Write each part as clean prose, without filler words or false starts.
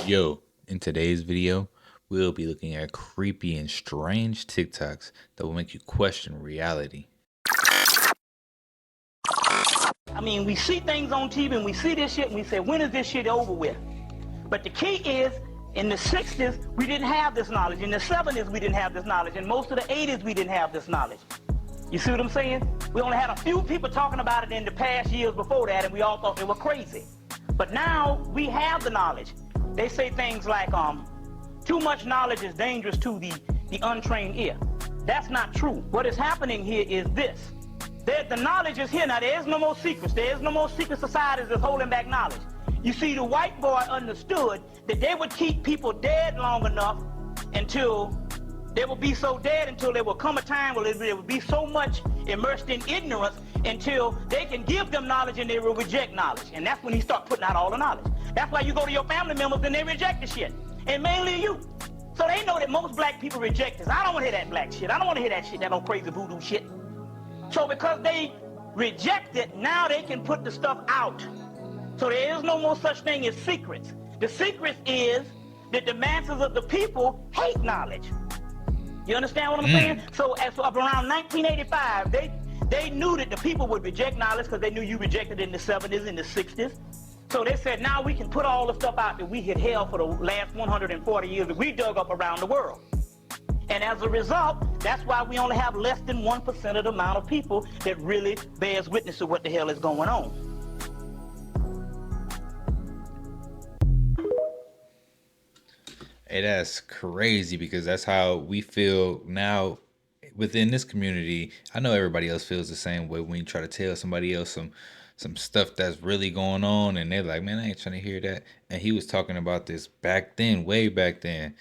Yo, in today's video, we'll be looking at creepy and strange TikToks that will make you question reality. I mean, we see things on TV and we see this shit and we say, when is this shit over with? But the key is, in the 60s, we didn't have this knowledge. In the 70s, we didn't have this knowledge. In most of the 80s, we didn't have this knowledge. You see what I'm saying? We only had a few people talking about it in the past years before that, and we all thought they were crazy. But now, we have the knowledge. They say things like, too much knowledge is dangerous to the untrained ear. That's not true. What is happening here is this. The knowledge is here now. There is no more secrets. There is no more secret societies that's holding back knowledge. You see, the white boy understood that they would keep people dead long enough until they would be so dead until there will come a time where they would be so much immersed in ignorance until they can give them knowledge and they will reject knowledge. And that's when he start putting out all the knowledge. That's why you go to your family members and they reject the shit. And mainly you. So they know that most black people reject this. I don't want to hear that black shit. I don't want to hear that shit, that old crazy voodoo shit. So because they reject it, now they can put the stuff out. So there is no more such thing as secrets. The secret is that the masses of the people hate knowledge. You understand what I'm saying? So as of around 1985, they knew that the people would reject knowledge because they knew you rejected it in the 70s and the 60s. So they said, now we can put all the stuff out that we had held for the last 140 years that we dug up around the world. And as a result, that's why we only have less than 1% of the amount of people that really bears witness to what the hell is going on. Hey, that's crazy because that's how we feel now within this community. I know everybody else feels the same way when you try to tell somebody else some stuff that's really going on and they're like, man, I ain't trying to hear that. And he was talking about this back then, way back then.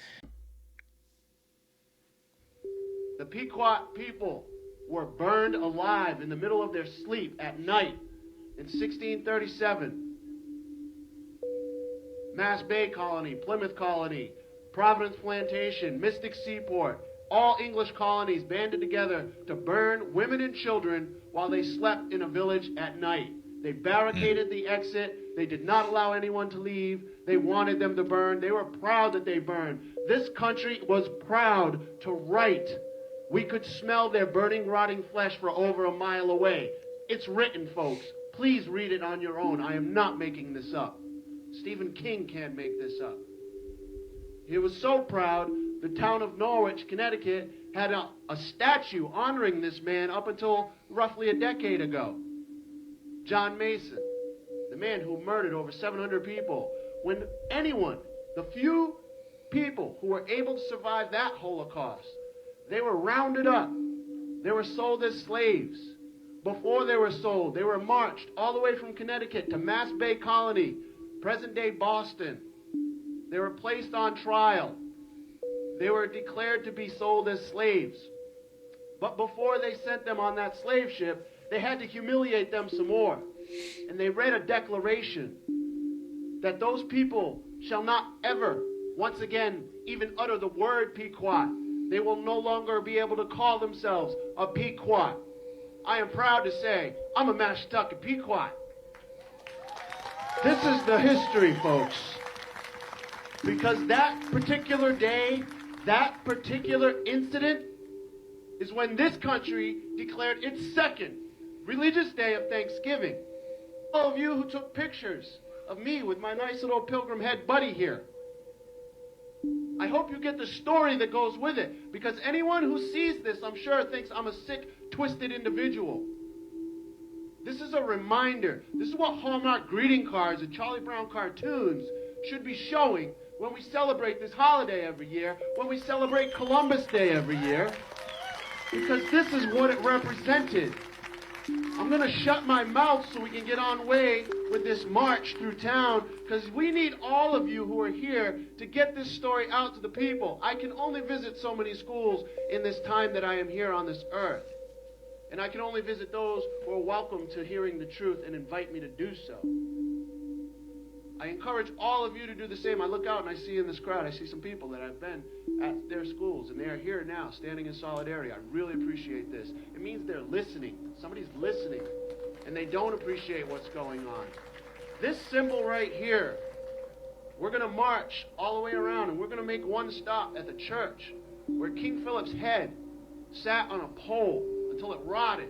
The Pequot people were burned alive in the middle of their sleep at night in 1637. Mass Bay Colony, Plymouth Colony, Providence Plantation, Mystic Seaport, all English colonies banded together to burn women and children while they slept in a village at night. They barricaded the exit. They did not allow anyone to leave. They wanted them to burn. They were proud that they burned. This country was proud to write. We could smell their burning, rotting flesh for over a mile away. It's written, folks. Please read it on your own. I am not making this up. Stephen King can't make this up. He was so proud, the town of Norwich, Connecticut, had a statue honoring this man up until roughly a decade ago. John Mason, the man who murdered over 700 people. When anyone, the few people who were able to survive that Holocaust, they were rounded up. They were sold as slaves. Before they were sold, they were marched all the way from Connecticut to Mass Bay Colony, present-day Boston. They were placed on trial. They were declared to be sold as slaves. But before they sent them on that slave ship, they had to humiliate them some more. And they read a declaration that those people shall not ever, once again, even utter the word Pequot. They will no longer be able to call themselves a Pequot. I am proud to say, I'm a Mashantucket Pequot. This is the history, folks. Because that particular day, that particular incident, is when this country declared its second religious day of Thanksgiving. All of you who took pictures of me with my nice little pilgrim head buddy here, I hope you get the story that goes with it, because anyone who sees this, I'm sure, thinks I'm a sick, twisted individual. This is a reminder. This is what Hallmark greeting cards and Charlie Brown cartoons should be showing when we celebrate this holiday every year, when we celebrate Columbus Day every year, because this is what it represented. I'm going to shut my mouth so we can get on way with this march through town, because we need all of you who are here to get this story out to the people. I can only visit so many schools in this time that I am here on this earth. And I can only visit those who are welcome to hearing the truth and invite me to do so. I encourage all of you to do the same. I look out and I see in this crowd, I see some people that I've been at their schools, and they are here now, standing in solidarity. I really appreciate this. It means they're listening. Somebody's listening, and they don't appreciate what's going on. This symbol right here We're going to march all the way around, and we're going to make one stop at the church where King Philip's head sat on a pole until it rotted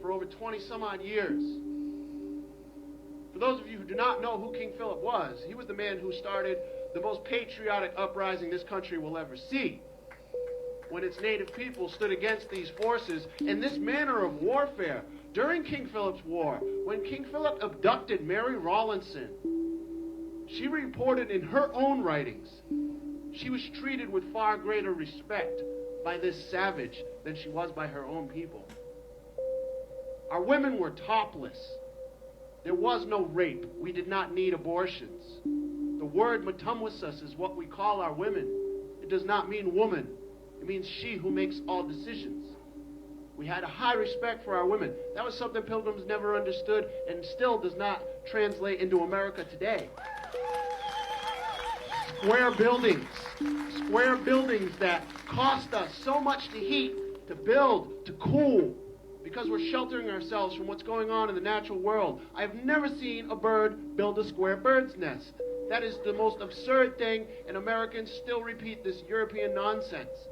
for over 20 some odd years. For those of you who do not know who King Philip was, he was the man who started the most patriotic uprising this country will ever see, when its native people stood against these forces. And this manner of warfare during King Philip's war, when King Philip abducted Mary Rawlinson, she reported in her own writings she was treated with far greater respect by this savage than she was by her own people. Our women were topless. There was no rape. We did not need abortions. The word matumwasus is what we call our women. It does not mean woman. It means she who makes all decisions. We had a high respect for our women. That was something Pilgrims never understood and still does not translate into America today. Square buildings that cost us so much to heat, to build, to cool, because we're sheltering ourselves from what's going on in the natural world. I've never seen a bird build a square bird's nest. That is the most absurd thing, and Americans still repeat this European nonsense.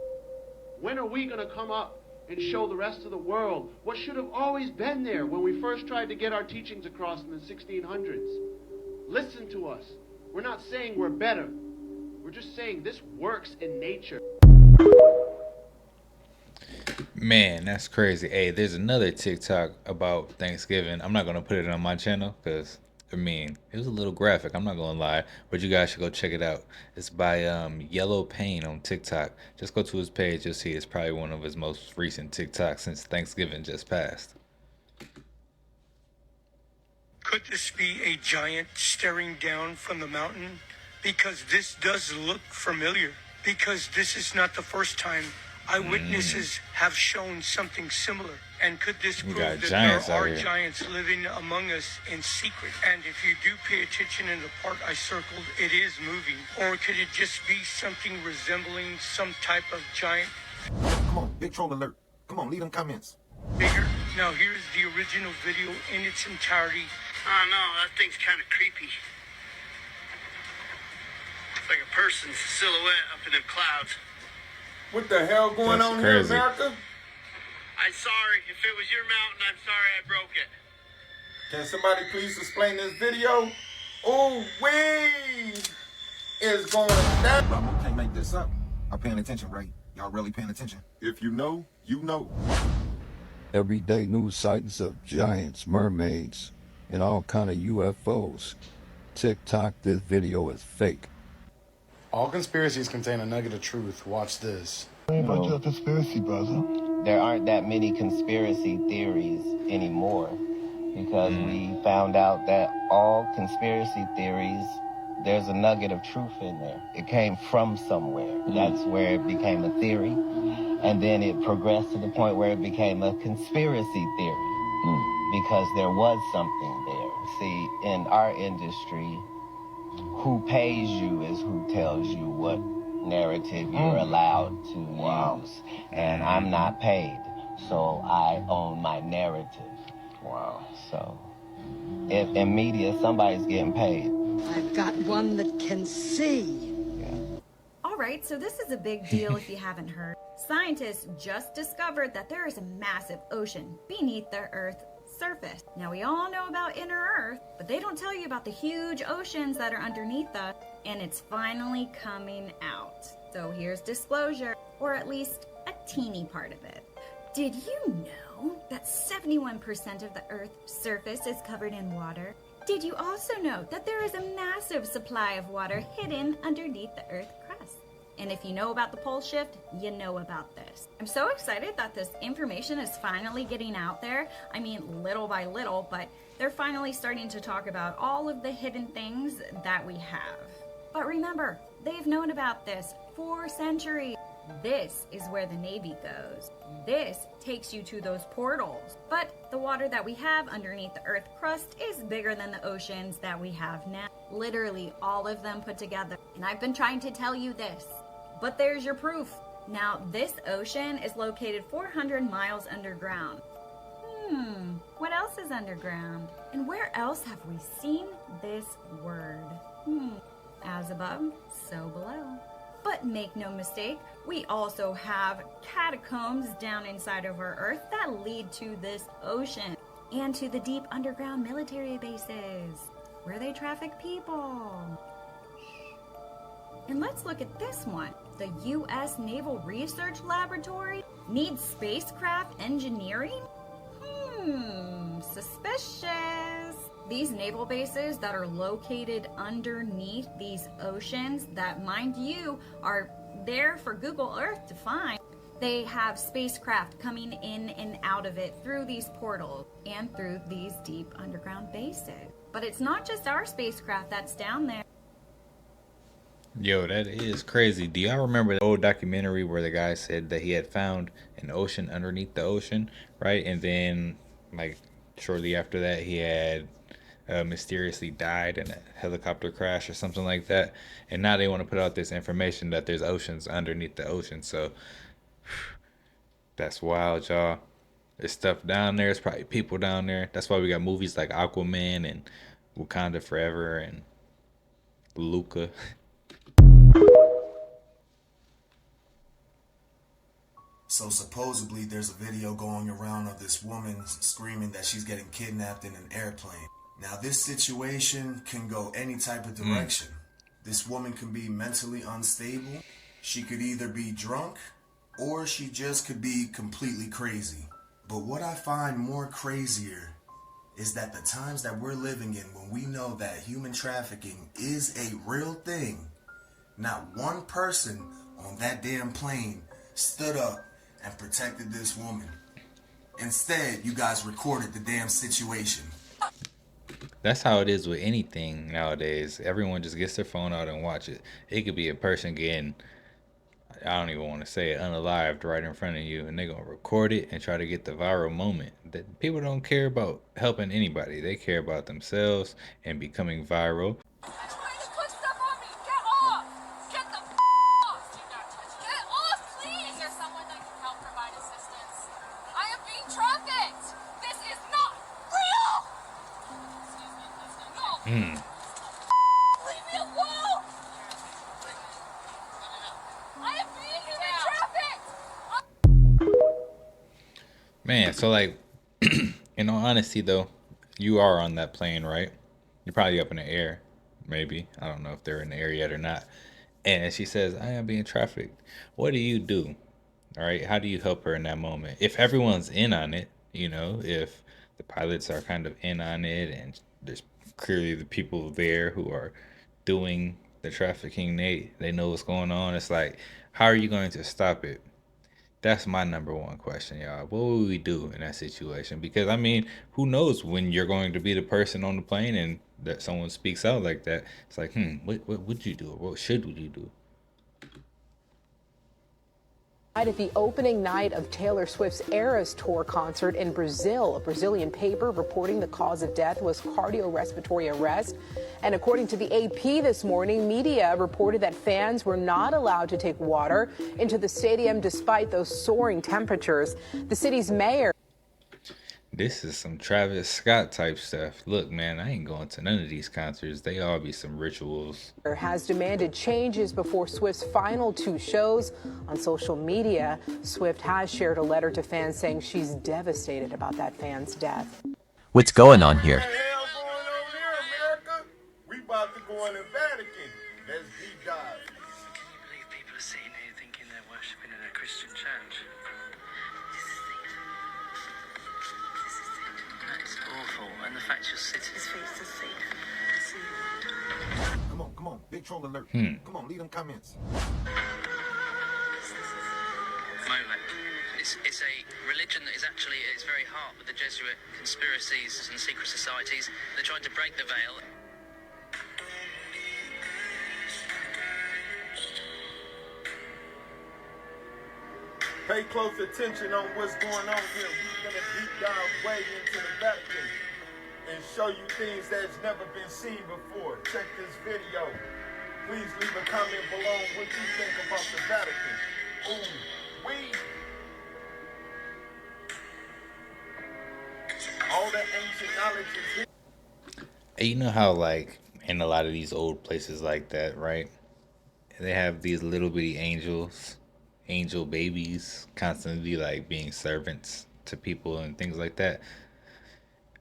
When are we going to come up and show the rest of the world what should have always been there when we first tried to get our teachings across in the 1600s? Listen to us. We're not saying we're better. We're just saying this works in nature. Man, that's crazy. Hey, there's another TikTok about Thanksgiving. I'm not gonna put it on my channel because I mean it was a little graphic. I'm not gonna lie, but you guys should go check it out. It's by Yellow Pain on TikTok. Just go to his page. You'll see it's probably one of his most recent TikToks since Thanksgiving just passed. Could this be a giant staring down from the mountain? Because this does look familiar. Because this is not the first time eyewitnesses have shown something similar. And could this prove that there are giants living among us in secret? And if you do pay attention in the part I circled, it is moving. Or could it just be something resembling some type of giant? Come on, big troll alert. Come on, leave them comments. Bigger. Now here's the original video in its entirety. Oh no, that thing's kind of creepy. It's like a person's silhouette up in them clouds. What the hell going on here in America? I'm sorry. If it was your mountain, I'm sorry I broke it. Can somebody please explain this video? Oh, wait! It's going down. I can't make this up. I'm paying attention, right? Y'all really paying attention? If you know, you know. Everyday news sightings of giants, mermaids, and all kind of UFOs. TikTok, this video is fake. All conspiracies contain a nugget of truth. Watch this. About your conspiracy, brother. There aren't that many conspiracy theories anymore because we found out that all conspiracy theories, there's a nugget of truth in there. It came from somewhere. That's where it became a theory. And then it progressed to the point where it became a conspiracy theory because there was something there. See, in our industry, who pays you is who tells you what narrative you're allowed to use. And I'm not paid, so I own my narrative. Wow. So, if in media, somebody's getting paid. I've got one that can see. Yeah. All right, so this is a big deal if you haven't heard. Scientists just discovered that there is a massive ocean beneath the Earth's surface. Now, we all know about inner Earth, but they don't tell you about the huge oceans that are underneath us, and it's finally coming out. So here's disclosure, or at least a teeny part of it. Did you know that 71% of the Earth's surface is covered in water? Did you also know that there is a massive supply of water hidden underneath the Earth's crust? And if you know about the pole shift, you know about this. I'm so excited that this information is finally getting out there. I mean, little by little, but they're finally starting to talk about all of the hidden things that we have. But remember, they've known about this for centuries. This is where the Navy goes. This takes you to those portals. But the water that we have underneath the Earth's crust is bigger than the oceans that we have now. Literally all of them put together. And I've been trying to tell you this, but there's your proof. Now, this ocean is located 400 miles underground. What else is underground? And where else have we seen this word? As above, so below. But make no mistake, we also have catacombs down inside of our Earth that lead to this ocean and to the deep underground military bases where they traffic people. And let's look at this one. The U.S. Naval Research Laboratory needs spacecraft engineering? Suspicious. These naval bases that are located underneath these oceans that, mind you, are there for Google Earth to find, they have spacecraft coming in and out of it through these portals and through these deep underground bases. But it's not just our spacecraft that's down there. Yo, that is crazy. Do y'all remember the old documentary where the guy said that he had found an ocean underneath the ocean, right? And then, like, shortly after that, he had mysteriously died in a helicopter crash or something like that. And now they want to put out this information that there's oceans underneath the ocean. So that's wild, y'all. There's stuff down there. There's probably people down there. That's why we got movies like Aquaman and Wakanda Forever and Luca. So supposedly there's a video going around of this woman screaming that she's getting kidnapped in an airplane. Now this situation can go any type of direction. This woman can be mentally unstable. She could either be drunk or she just could be completely crazy. But what I find more crazier is that the times that we're living in, when we know that human trafficking is a real thing, not one person on that damn plane stood up and protected this woman. Instead, you guys recorded the damn situation. That's how it is with anything nowadays. Everyone just gets their phone out and watch it. It could be a person getting, I don't even want to say it, unalived right in front of you, and they're going to record it and try to get the viral moment. That people don't care about helping anybody. They care about themselves and becoming viral. Man, so like, in all honesty though, you are on that plane, right? You're probably up in the air, maybe. I don't know if they're in the air yet or not. And she says, I am being trafficked. What do you do? All right, how do you help her in that moment? If everyone's in on it, if the pilots are kind of in on it and there's clearly the people there who are doing the trafficking, they know what's going on. It's like, how are you going to stop it? That's my number one question, y'all. What would we do in that situation? Because I mean, who knows when you're going to be the person on the plane and that someone speaks out like that? It's like, what would you do? What should you do? At the opening night of Taylor Swift's Eras Tour concert in Brazil, a Brazilian paper reporting the cause of death was cardiorespiratory arrest. And according to the AP this morning, media reported that fans were not allowed to take water into the stadium despite those soaring temperatures. The city's mayor. This is some Travis Scott type stuff. Look, man, I ain't going to none of these concerts. They all be some rituals. Has demanded changes before Swift's final 2 shows. On social media, Swift has shared a letter to fans saying she's devastated about that fan's death. What's going on here? What the hell going on here, America? We about to go in the Vatican. Let's deep dive. Can you believe people are sitting here thinking they're worshipping in a Christian church? It's awful, and the fact you're sitting. His face is safe. Come on, big troll alert. Come on, leave them comments. Molech. It's a religion that is actually at its very heart with the Jesuit conspiracies and secret societies. They're trying to break the veil. Pay close attention on what's going on here. We're gonna deep dive way into the Vatican and show you things that's never been seen before. Check this video. Please leave a comment below what you think about the Vatican. Ooh, all the ancient knowledge is here. You know how like in a lot of these old places like that, right? They have these little bitty angels, angel babies, constantly like being servants to people and things like that.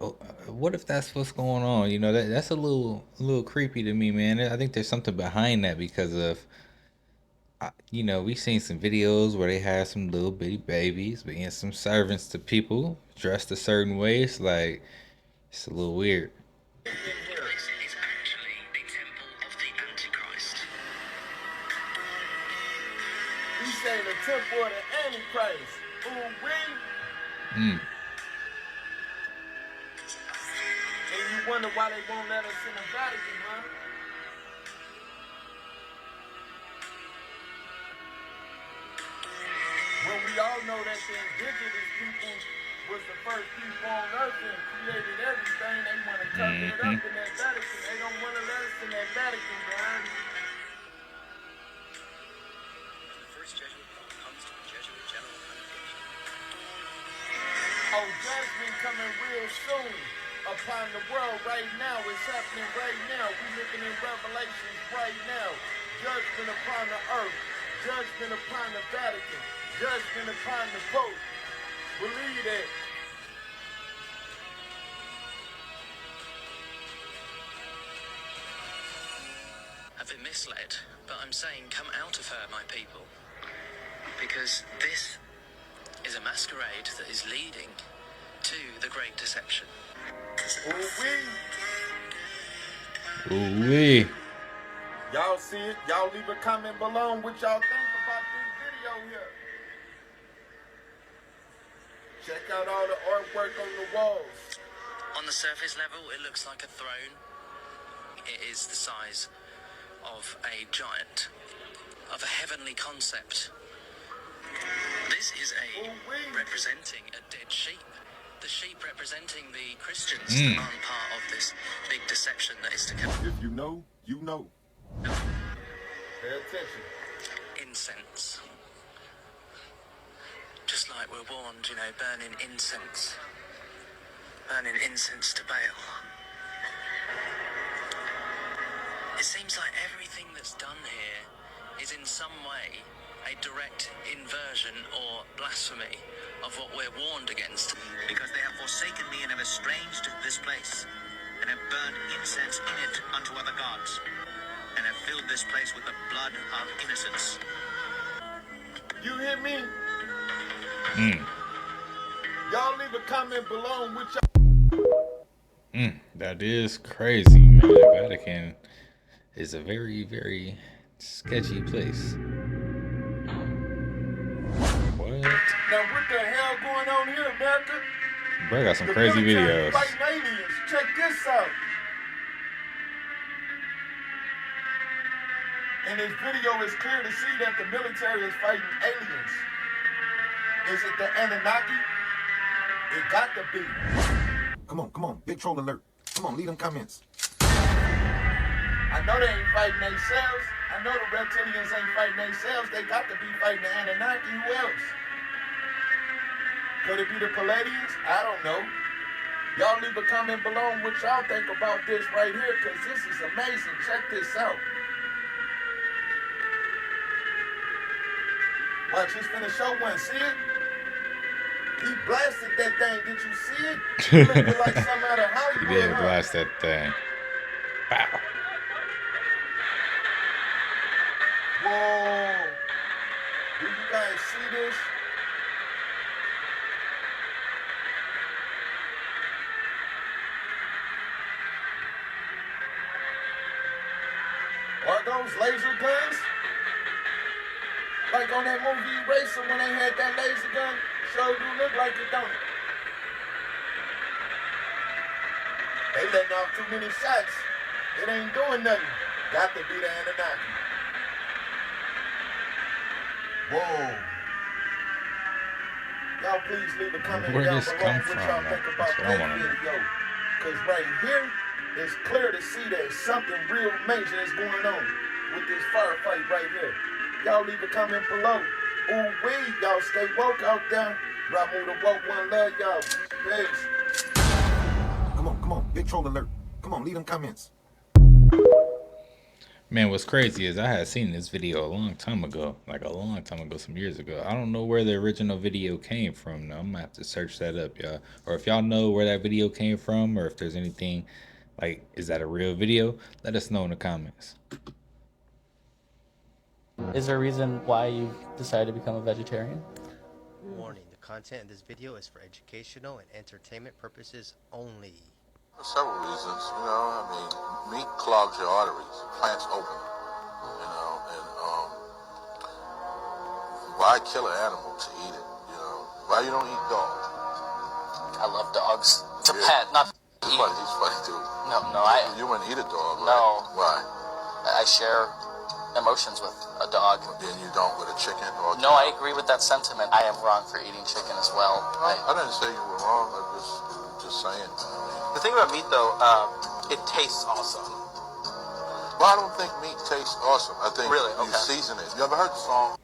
Oh, what if that's what's going on? You know, that's a little creepy to me, man. I think there's something behind that because of, you know, we've seen some videos where they have some little bitty babies being some servants to people dressed a certain way. It's like it's a little weird. This is actually a temple of the Antichrist. He's saying the temple of the Antichrist. Ooh, wee. Mm. And you wonder why they won't let us in the Vatican, huh? When we all know that the indigenous people was the first people on earth and created everything, they want to cover it up in that Vatican. They don't want to let us in that Vatican, man. The first Jesuit pope comes to the Jesuit General Congregation. Oh, judgment coming real soon upon the world right now. It's happening right now. We're looking in Revelations right now. Judgment upon the earth. Judgment upon the Vatican. Judgment upon the Pope. Believe that. I've been misled, but I'm saying come out of her, my people. Because this is a masquerade that is leading to the Great Deception. Ooh-wee. Ooh-wee. Y'all see it? Y'all leave a comment below on what y'all think about this video here. Check out all the artwork on the walls. On the surface level, it looks like a throne. It is the size of a giant, of a heavenly concept. This is a representing a dead sheep. The sheep representing the Christians that aren't part of this big deception that is to come. If you know, you know. Pay attention. Incense. Just like we're warned, you know, burning incense. Burning incense to Baal. It seems like everything that's done here is in some way a direct inversion or blasphemy of what we're warned against. Because they have forsaken me and have estranged this place, and have burned incense in it unto other gods, and have filled this place with the blood of innocents. You hear me? Y'all leave a comment below on which y'all... That is crazy, man. The Vatican is a very, very sketchy place. What? Now what the hell going on here, America? Bro, got some The crazy military videos. fighting aliens. Check this out. In this video, it's clear to see that the military is fighting aliens. Is it the Anunnaki? It got to be. Come on. Big troll alert. Come on, leave them comments. I know they ain't fighting themselves. I know the reptilians ain't fighting themselves. They got to be fighting the Anunnaki. Who else? Could it be the Palladians? I don't know. Y'all leave a comment below on what y'all think about this right here, because this is amazing. Check this out. Watch, he's finna show one. See it? He blasted that thing. Did you see it? It looked like some out of Hollywood. He did blast that thing. Pow. Whoa. Do you guys see this? Are those laser guns? Like on that movie Eraser when they had that laser gun? Sure do look like it, don't it? They letting off too many shots. It ain't doing nothing. Got to be the Anunnaki. Whoa. Y'all please leave a comment Where down this below come what from? y'all think about That's what I this wanna know. video. Because right here, it's clear to see that something real major is going on with this firefight right here. Y'all leave a comment below. Ooh wee, y'all stay woke out there. Ramu the woke one, love y'all. Peace. Come on, big troll alert. Come on, leave them comments. Man, what's crazy is I had seen this video a long time ago, like a long time ago, some years ago. I don't know where the original video came from. Now I'm gonna have to search that up, y'all. Or if y'all know where that video came from, or if there's anything like, is that a real video? Let us know in the comments. Is there a reason why you decided to become a vegetarian? Warning, the content in this video is for educational and entertainment purposes only. For several reasons, you know, I mean, meat clogs your arteries, plants open them, you know, and why kill an animal to eat it, you know? Why you don't eat dogs? I love dogs. To Yeah. pet, not to eat. He's funny too. No, You wouldn't eat a dog, right? No. Why? I share emotions with a dog. Then you don't with a chicken or a No, cow? I agree with that sentiment. I am wrong for eting chicken as well. I didn't say you were wrong, I'm just saying. The thing about meat, though, it tastes awesome. Well, I don't think meat tastes awesome. I think Really? you Okay. season it. You ever heard the song?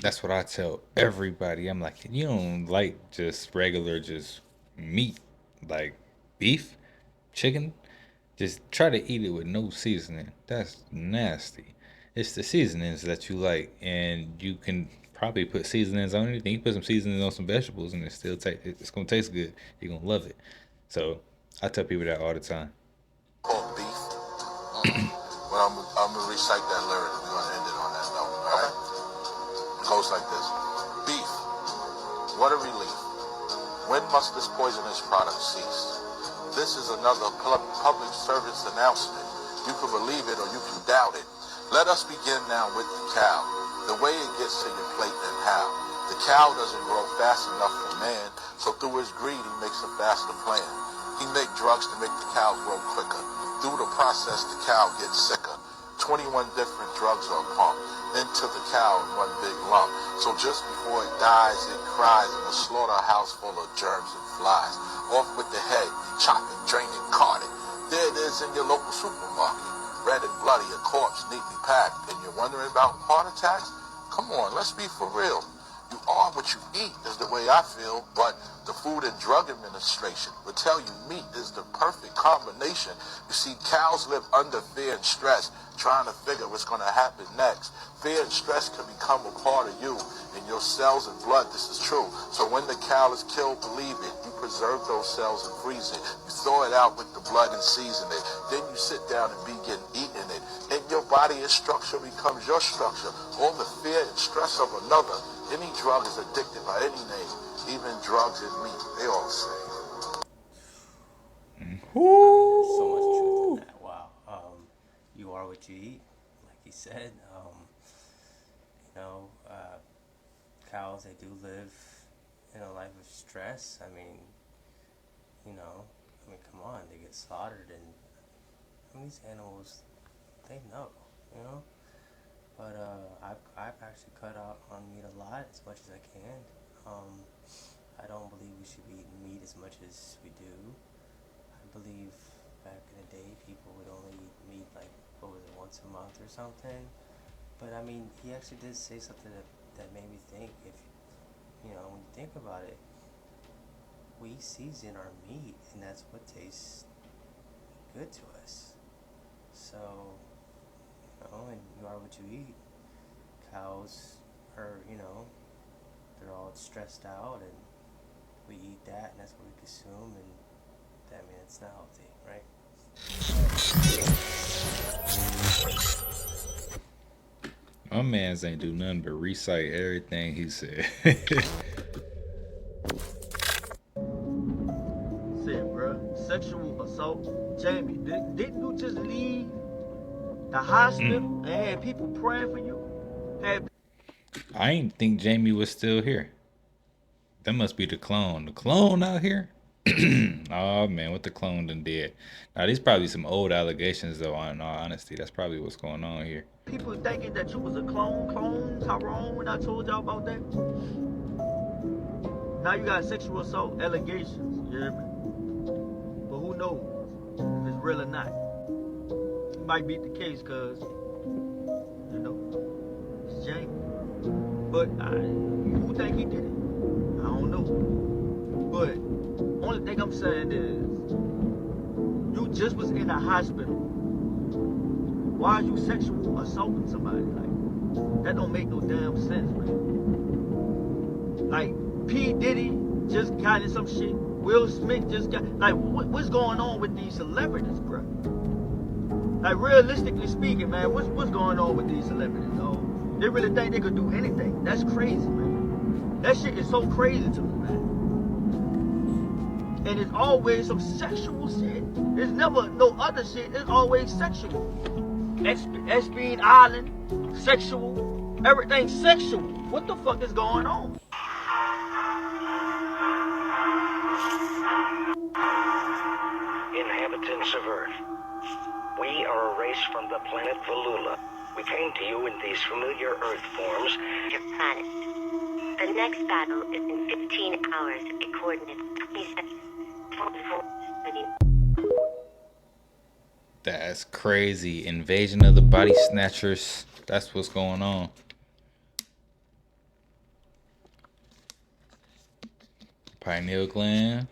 That's what I tell everybody. I'm like, you don't like just regular, just meat, like beef, chicken. Just try to eat it with no seasoning. That's nasty. It's the seasonings that you like, and you can probably put seasonings on anything. You put some seasonings on some vegetables, and it's gonna taste good. You're gonna love it. So I tell people that all the time. Called beef. Well, I'm gonna recite that lyric. We're gonna end it on that note. All right. It goes like this: beef. What a relief. When must this poisonous product cease? This is another public service announcement. You can believe it or you can doubt it. Let us begin now with the cow. The way it gets to your plate and how. The cow doesn't grow fast enough for man, so through his greed he makes a faster plan. He make drugs to make the cow grow quicker. Through the process the cow gets sicker. 21 different drugs are pumped into the cow in one big lump. So just before it dies, it cries in a slaughterhouse full of germs and flies. Off with the head, chop it, drain it, cart it. There it is in your local supermarket. Red and bloody, a corpse neatly packed. And you're wondering about heart attacks? Come on, let's be for real. You are what you eat is the way I feel, but the Food and Drug Administration would tell you meat is the perfect combination. You see, cows live under fear and stress, trying to figure what's going to happen next. Fear and stress can become a part of you. In your cells and blood, this is true. So when the cow is killed, believe it, you preserve those cells and freeze it. You throw it out with the blood and season it. Then you sit down and begin eating it. And your body and structure becomes your structure. All the fear and stress of another. Any drug is addicted by any name. Even drugs and meat, they all the same. There's so much truth in that. Wow. You are what you eat, like he said. Cows, they do live in a life of stress. I mean, come on, they get slaughtered, and these animals, they know, But I've actually cut out on meat a lot, as much as I can. I don't believe we should be eating meat as much as we do. I believe back in the day, people would only eat meat like, once a month or something. But I mean, he actually did say something that made me think. If when you think about it, we season our meat, and that's what tastes good to us. So, and you are what you eat. Cows are, they're all stressed out, and we eat that, and that's what we consume, and it's not healthy, right? My mans ain't do nothing but recite everything he said. Said, bro, sexual assault. Jamie, didn't you just leave the hospital and had people praying for you? I ain't think Jamie was still here. That must be the clone. The clone out here? Oh man, what the clone done did. Now these probably some old allegations though, in all honesty. That's probably what's going on here. People thinking that you was a clone Tyrone when I told y'all about that. Now you got sexual assault allegations, you hear me? But who knows if it's real or not. It might be the case, cause it's Jamie. But who think he did it? I don't know. But only thing I'm saying is, you just was in a hospital Why are you sexual assaulting somebody? Like, that don't make no damn sense, man. Like, P. Diddy just got in some shit. Will Smith just got, like, what's going on with these celebrities, bro? Like, realistically speaking, man, what's going on with these celebrities, dog? They really think they could do anything. That's crazy, man. That shit is so crazy to me, man. And it's always some sexual shit. There's never no other shit. It's always sexual. Being Island, sexual, everything sexual. What the fuck is going on? Inhabitants of Earth, we are a race from the planet Valula. We came to you in these familiar Earth forms. Your planet. The next battle is in 15 hours at coordinates 2744. That's crazy. Invasion of the body snatchers. That's what's going on. Pineal gland.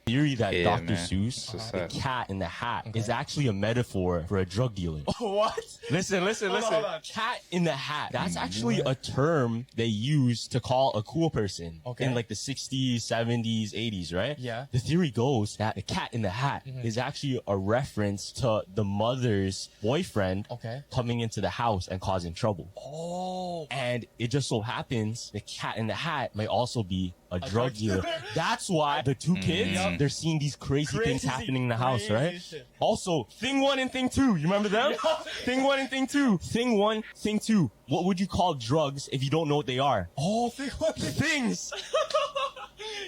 Theory that Yeah, Dr. man. Seuss, the up? cat in the hat, is actually a metaphor for a drug dealer. What? Listen. Hold on. Cat in the hat. That's actually a term they use to call a cool person in like the 60s, 70s, 80s, right? Yeah. The theory goes that the cat in the hat is actually a reference to the mother's boyfriend coming into the house and causing trouble. Oh. And it just so happens the cat in the hat might also be a drug dealer. That's why the two kids, they're seeing these crazy things happening in the house, right? shit. Also, thing one and thing two, you remember them? Thing one and thing two. Thing one, thing two. What would you call drugs if you don't know what they are? Oh, things.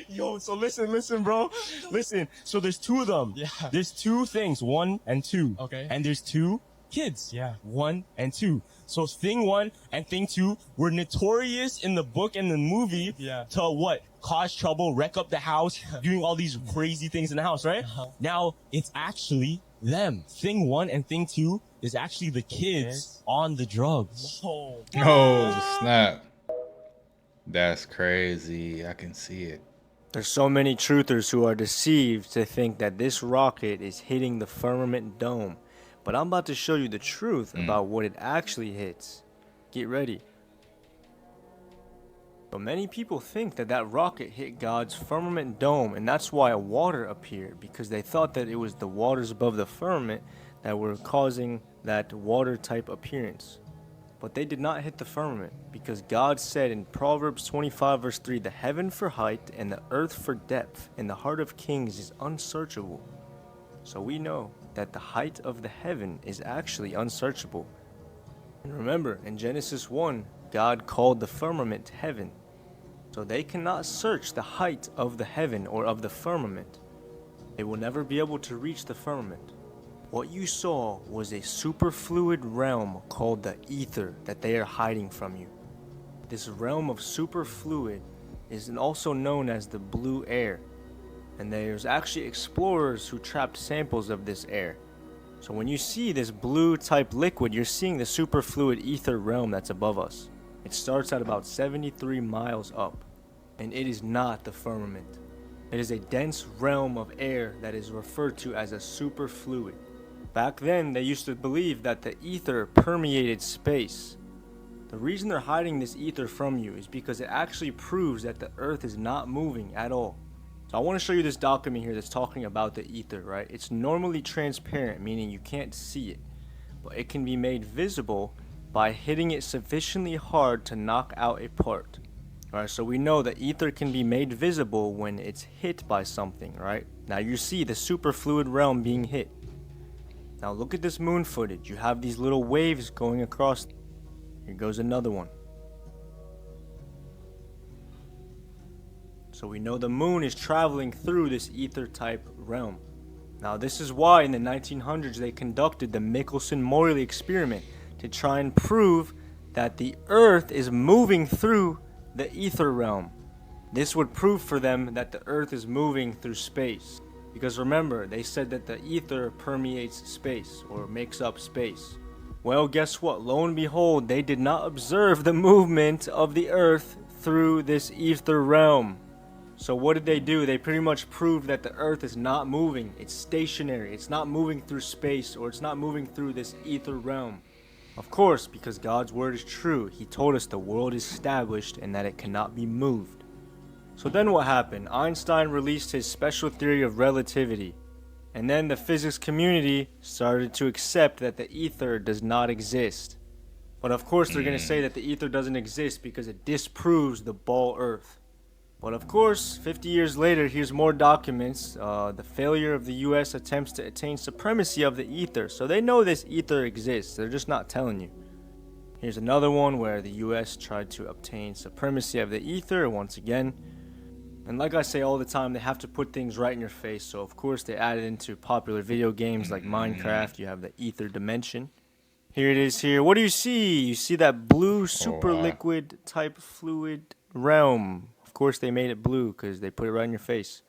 Yo, so listen, bro. Listen, so there's two of them. Yeah. There's two things, one and two. Okay. And there's two kids. Yeah. One and two. So thing one and thing two were notorious in the book and the movie to what? Cause trouble, wreck up the house, doing all these crazy things in the house, right? Now, it's actually them. Thing one and thing two is actually the kids on the drugs. Oh, snap. That's crazy. I can see it. There's so many truthers who are deceived to think that this rocket is hitting the firmament dome. But I'm about to show you the truth about what it actually hits. Get ready. But many people think that that rocket hit God's firmament dome, and that's why water appeared, because they thought that it was the waters above the firmament that were causing that water type appearance. But they did not hit the firmament, because God said in Proverbs 25 verse 3, the heaven for height and the earth for depth, and the heart of kings is unsearchable. So we know that the height of the heaven is actually unsearchable. And remember, in Genesis 1, God called the firmament heaven. So they cannot search the height of the heaven or of the firmament. They will never be able to reach the firmament. What you saw was a superfluid realm called the ether that they are hiding from you. This realm of superfluid is also known as the blue air. And there's actually explorers who trapped samples of this air. So when you see this blue type liquid, you're seeing the superfluid ether realm that's above us. It starts at about 73 miles up, and it is not the firmament. It is a dense realm of air that is referred to as a superfluid. Back then, they used to believe that the ether permeated space. The reason they're hiding this ether from you is because it actually proves that the earth is not moving at all. So I want to show you this document here that's talking about the ether, right? It's normally transparent, meaning you can't see it, but it can be made visible by hitting it sufficiently hard to knock out a part. Alright, so we know that ether can be made visible when it's hit by something, right? Now you see the superfluid realm being hit. Now look at this moon footage. You have these little waves going across. Here goes another one. So we know the moon is traveling through this ether type realm. Now this is why in the 1900s they conducted the Michelson-Morley experiment to try and prove that the earth is moving through the ether realm. This would prove for them that the earth is moving through space. Because remember, they said that the ether permeates space or makes up space. Well, guess what? Lo and behold, they did not observe the movement of the earth through this ether realm. So what did they do? They pretty much proved that the earth is not moving. It's stationary. It's not moving through space, or it's not moving through this ether realm. Of course, because God's word is true. He told us the world is established and that it cannot be moved. So then what happened? Einstein released his special theory of relativity. And then the physics community started to accept that the ether does not exist. But of course they're going to say that the ether doesn't exist because it disproves the ball earth. But of course, 50 years later, here's more documents. The failure of the US attempts to attain supremacy of the ether. So they know this ether exists. They're just not telling you. Here's another one where the US tried to obtain supremacy of the ether once again. And like I say all the time, they have to put things right in your face. So of course they added into popular video games like Minecraft. You have the ether dimension. Here it is here. What do you see? You see that blue super liquid type fluid realm. Of course they made it blue because they put it right in your face.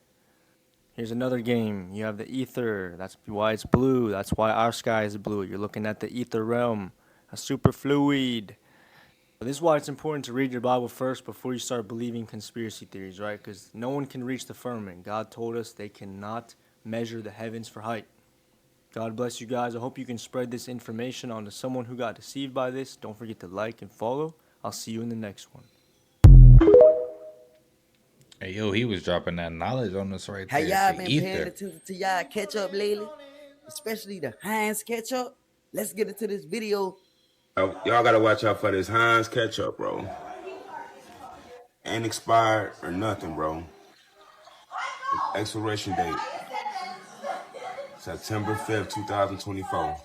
Here's another game. You have the ether. That's why it's blue. That's why our sky is blue. You're looking at the ether realm. A super fluid. This is why it's important to read your Bible first before you start believing conspiracy theories, right? Because no one can reach the firmament. God told us they cannot measure the heavens for height. God bless you guys. I hope you can spread this information on to someone who got deceived by this. Don't forget to like and follow. I'll see you in the next one. Hey, yo, he was dropping that knowledge on us right Have there. y'all The been ether. paying attention to y'all ketchup lately? Especially the Heinz ketchup? Let's get into this video. Oh, y'all gotta watch out for this Heinz ketchup, bro. Ain't expired or nothing, bro. Expiration date, September 5th, 2024.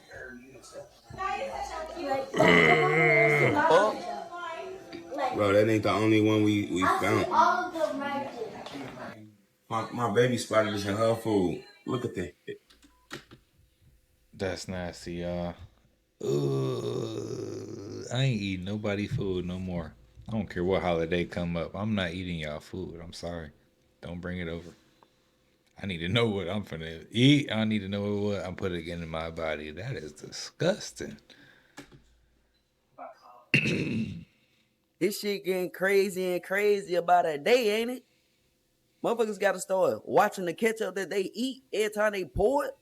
Bro, that ain't the only one we found. My baby spotted this in her food. Look at that. That's nasty, y'all. I ain't eating nobody food no more. I don't care what holiday come up. I'm not eating y'all food. I'm sorry. Don't bring it over. I need to know what I'm finna eat. I need to know what I'm putting in my body. That is disgusting. This shit getting crazy and crazy about a day, ain't it? Motherfuckers gotta start watching the ketchup that they eat every time they pour it.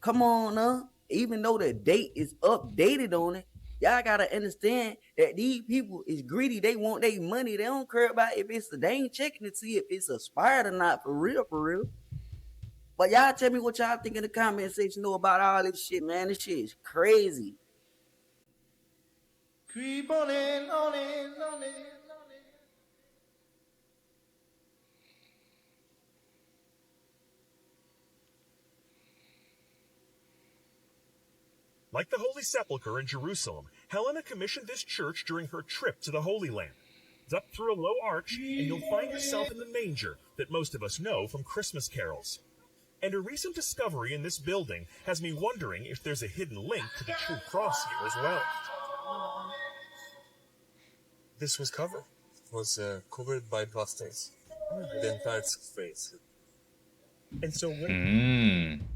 Come on, even though the date is updated on it, y'all gotta understand that these people is greedy. They want their money. They don't care about if it's, they ain't checking to see if it's expired or not, for real, for real. But y'all tell me what y'all think in the comment section know about all this shit, man. This shit is crazy. Creep on in, on in, on in. Like the Holy Sepulchre in Jerusalem, Helena commissioned this church during her trip to the Holy Land. Duck through a low arch, and you'll find yourself in the manger that most of us know from Christmas carols. And a recent discovery in this building has me wondering if there's a hidden link to the true cross here as well. This was covered by blasters. The entire face. And so when...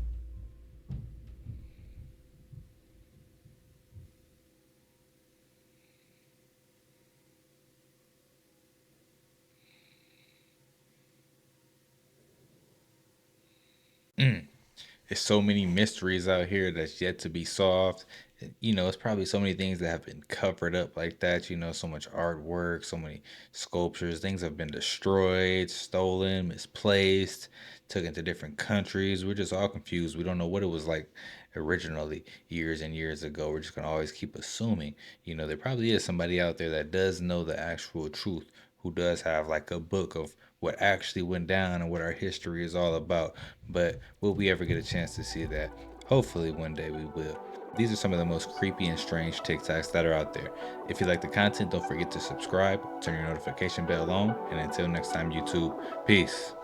There's so many mysteries out here that's yet to be solved. You know, it's probably so many things that have been covered up like that. You know, so much artwork, so many sculptures, things have been destroyed, stolen, misplaced, took into different countries. We're just all confused. We don't know what it was like originally years and years ago. We're just going to always keep assuming. You know, there probably is somebody out there that does know the actual truth, who does have like a book of what actually went down and what our history is all about. But will we ever get a chance to see that? Hopefully one day we will. These are some of the most creepy and strange TikToks that are out there. If you like the content, don't forget to subscribe, turn your notification bell on, and until next time, YouTube, peace.